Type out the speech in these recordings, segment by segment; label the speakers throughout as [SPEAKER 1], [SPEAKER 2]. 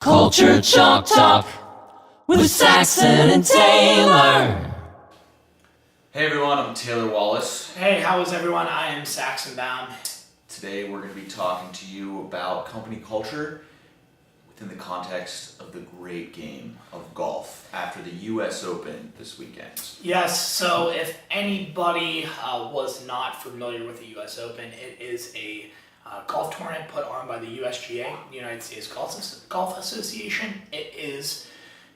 [SPEAKER 1] Culture Chalk Talk with Saxon and Taylor.
[SPEAKER 2] Hey everyone, I'm Taylor Wallace.
[SPEAKER 3] Hey, how is everyone? I am Saxon Baum.
[SPEAKER 2] Today we're going to be talking to you about company culture within the context of the great game of golf after the US Open this weekend.
[SPEAKER 3] Yes, so if anybody was not familiar with the US Open, it is a golf tournament put on by the USGA, the United States Golf Association. It is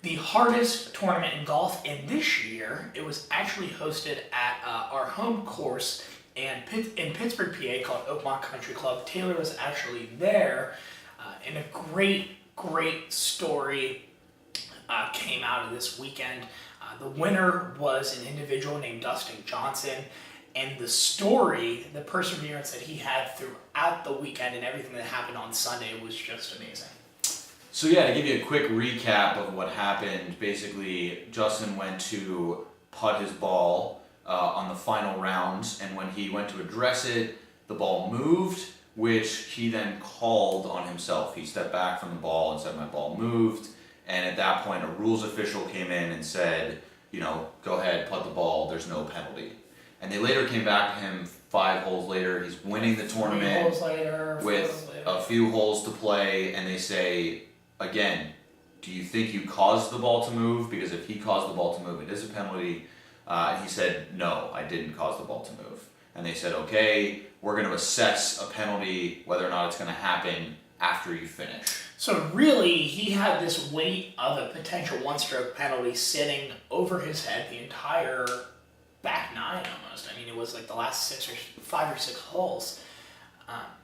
[SPEAKER 3] the hardest tournament in golf, and this year it was actually hosted at our home course in Pittsburgh, PA, called Oakmont Country Club. Taylor was actually there, and a great story came out of this weekend. The winner was an individual named Dustin Johnson, and the story, the perseverance that he had throughout the weekend and everything that happened on Sunday was just amazing.
[SPEAKER 2] So yeah, to give you a quick recap of what happened, basically Justin went to putt his ball on the final rounds, and when he went to address it, the ball moved, which he then called on himself. He stepped back from the ball and said, "My ball moved," and at that point a rules official came in and said, go ahead, putt the ball, there's no penalty. And they later came back to him 5 holes later. He's winning the tournament with a few holes to play, and they say, again, do you think you caused the ball to move? Because if he caused the ball to move, it is a penalty. And he said, no, I didn't cause the ball to move. And they said, okay, we're going to assess a penalty, whether or not it's going to happen after you finish.
[SPEAKER 3] So really, he had this weight of a potential one-stroke penalty sitting over his head the entire back 9 almost. I mean, it was like the last 5 or 6 holes.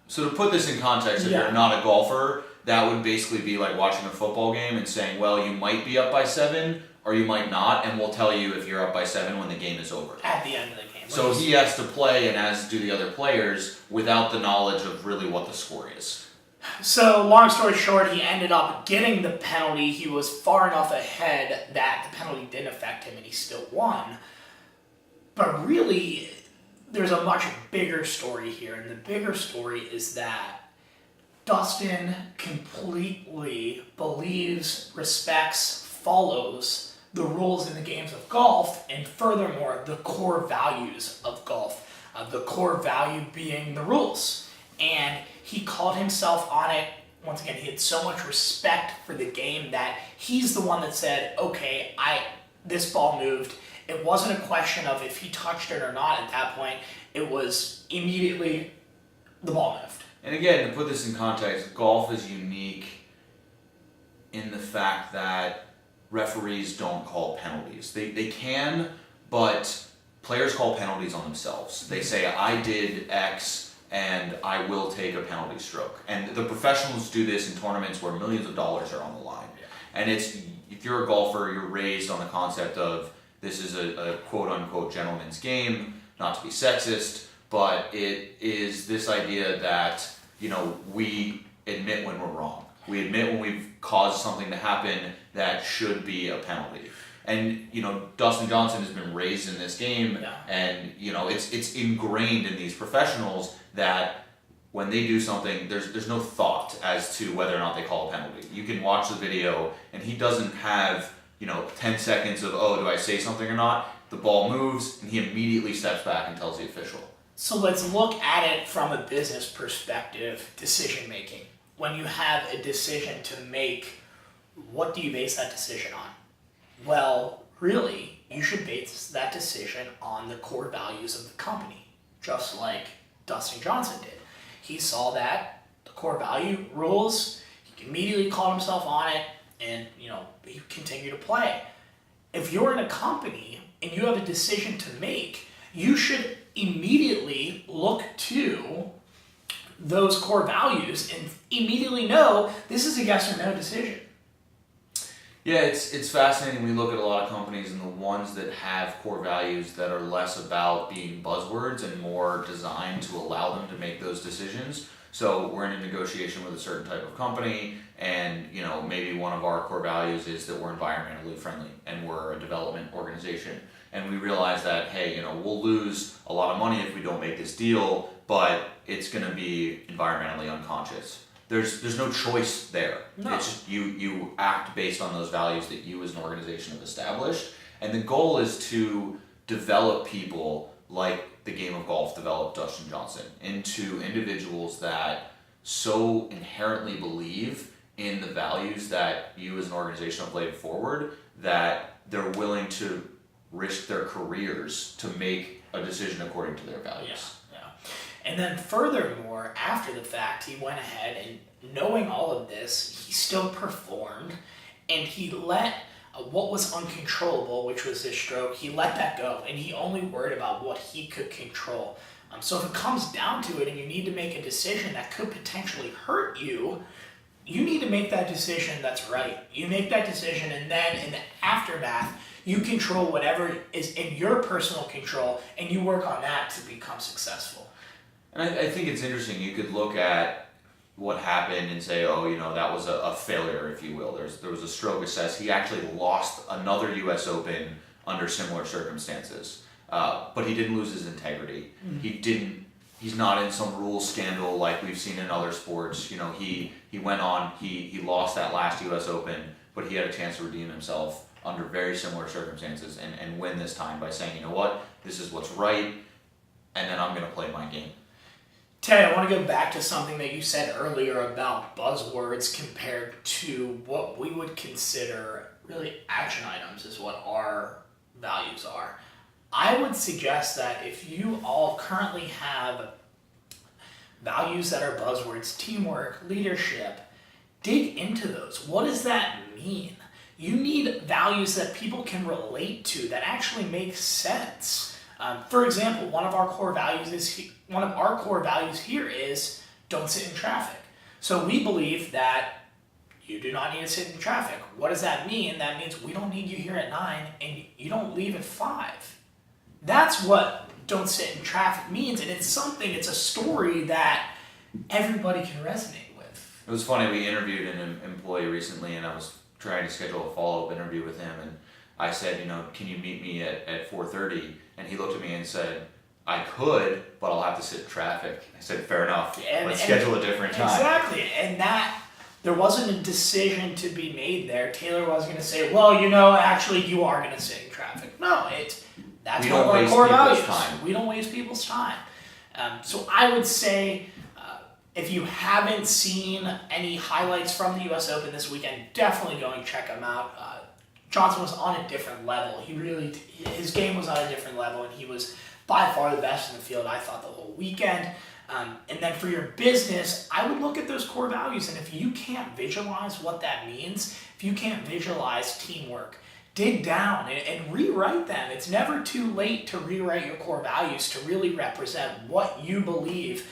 [SPEAKER 2] So to put this in context, if you're not a golfer, that would basically be like watching a football game and saying, well, you might be up by 7 or you might not, and we'll tell you if you're up by 7 when the game is over.
[SPEAKER 3] At the end of the game.
[SPEAKER 2] So he has to play, and as do the other players, without the knowledge of really what the score is.
[SPEAKER 3] So, long story short, he ended up getting the penalty. He was far enough ahead that the penalty didn't affect him, and he still won. But really, there's a much bigger story here, and the bigger story is that Dustin completely believes, respects, follows the rules in the games of golf, and furthermore, the core values of golf. The core value being the rules. And he called himself on it. Once again, he had so much respect for the game that he's the one that said, okay, this ball moved. It wasn't a question of if he touched it or not at that point. It was immediately the ball moved.
[SPEAKER 2] And again, to put this in context, golf is unique in the fact that referees don't call penalties. They can, but players call penalties on themselves. They say, I did X and I will take a penalty stroke. And the professionals do this in tournaments where millions of dollars are on the line. And if you're a golfer, you're raised on the concept of this is a quote-unquote gentleman's game, not to be sexist, but it is this idea that, we admit when we're wrong. We admit when we've caused something to happen that should be a penalty. And, Dustin Johnson has been raised in this game, and, it's ingrained in these professionals that when they do something, there's no thought as to whether or not they call a penalty. You can watch the video, and he doesn't have 10 seconds of, do I say something or not? The ball moves, and he immediately steps back and tells the official.
[SPEAKER 3] So let's look at it from a business perspective, decision making. When you have a decision to make, what do you base that decision on? Well, really, you should base that decision on the core values of the company, just like Dustin Johnson did. He saw that, the core value, rules, he immediately called himself on it, and he continued to play. If you're in a company and you have a decision to make, you should immediately look to those core values and immediately know this is a yes or no decision.
[SPEAKER 2] Yeah, it's fascinating. We look at a lot of companies, and the ones that have core values that are less about being buzzwords and more designed to allow them to make those decisions. So we're in a negotiation with a certain type of company, and maybe one of our core values is that we're environmentally friendly and we're a development organization. And we realize that, hey, we'll lose a lot of money if we don't make this deal, but it's going to be environmentally unconscious. there's no choice there.
[SPEAKER 3] No.
[SPEAKER 2] It's just you act based on those values that you as an organization have established, and the goal is to develop people like the game of golf developed Dustin Johnson into individuals that so inherently believe in the values that you as an organization have laid forward that they're willing to risk their careers to make a decision according to their values.
[SPEAKER 3] Yeah. And then furthermore, after the fact, he went ahead and knowing all of this, he still performed, and he let what was uncontrollable, which was his stroke, he let that go, and he only worried about what he could control. So if it comes down to it and you need to make a decision that could potentially hurt you, you need to make that decision that's right. You make that decision, and then in the aftermath, you control whatever is in your personal control, and you work on that to become successful.
[SPEAKER 2] And I think it's interesting. You could look at what happened and say, oh, that was a failure, if you will. There was a stroke assessed. He actually lost another U.S. Open under similar circumstances, but he didn't lose his integrity. Mm-hmm. He's not in some rule scandal like we've seen in other sports. He went on. He lost that last U.S. Open, but he had a chance to redeem himself under very similar circumstances and win this time by saying, you know what, this is what's right, and then I'm going to play my game.
[SPEAKER 3] Ted, I want to go back to something that you said earlier about buzzwords compared to what we would consider really action items is what our values are. I would suggest that if you all currently have values that are buzzwords, teamwork, leadership, dig into those. What does that mean? You need values that people can relate to, that actually make sense. For example, one of our core values here is don't sit in traffic. So we believe that you do not need to sit in traffic. What does that mean? That means we don't need you here at 9 and you don't leave at 5. That's what don't sit in traffic means, and it's a story that everybody can resonate with.
[SPEAKER 2] It was funny, we interviewed an employee recently, and I was trying to schedule a follow-up interview with him, and I said, can you meet me at 4:30? And he looked at me and said, I could, but I'll have to sit in traffic. I said, fair enough. Let's schedule a different time.
[SPEAKER 3] Exactly, and that there wasn't a decision to be made there. Taylor was going to say, well, actually you are going to sit in traffic. No, that's one of our core values. We don't waste people's time. So I would say, if you haven't seen any highlights from the U.S. Open this weekend, definitely go and check them out. Johnson was on a different level. His game was on a different level, and he was by far the best in the field, I thought, the whole weekend. And then for your business, I would look at those core values, and if you can't visualize what that means, if you can't visualize teamwork, dig down and rewrite them. It's never too late to rewrite your core values to really represent what you believe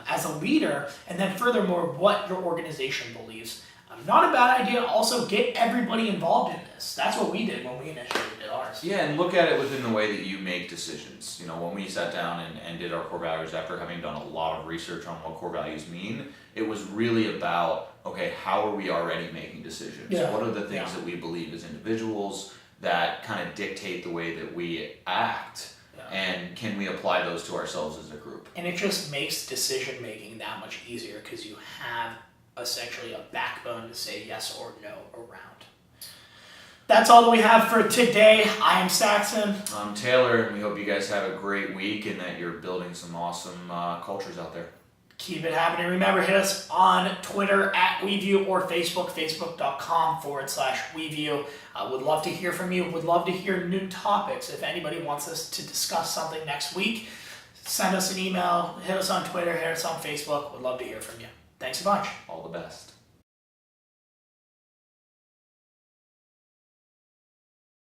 [SPEAKER 3] as a leader, and then furthermore, what your organization believes. Not a bad idea. Also, get everybody involved in this. That's what we did when we initially did ours.
[SPEAKER 2] Yeah, and look at it within the way that you make decisions. When we sat down and did our core values after having done a lot of research on what core values mean, it was really about, okay, how are we already making decisions?
[SPEAKER 3] Yeah.
[SPEAKER 2] What are the things that we believe as individuals that kind of dictate the way that we act? Yeah. And can we apply those to ourselves as a group?
[SPEAKER 3] And it just makes decision making that much easier because you have essentially a backbone to say yes or no around. That's all that we have for today. I am Saxon.
[SPEAKER 2] I'm Taylor, and we hope you guys have a great week and that you're building some awesome cultures out there.
[SPEAKER 3] Keep it happening. Remember, hit us on Twitter at WeVue or Facebook, facebook.com/WeVue. Would love to hear from you. Would love to hear new topics. If anybody wants us to discuss something next week, send us an email, hit us on Twitter, hit us on Facebook. Would love to hear from you. Thanks a bunch.
[SPEAKER 2] All the best.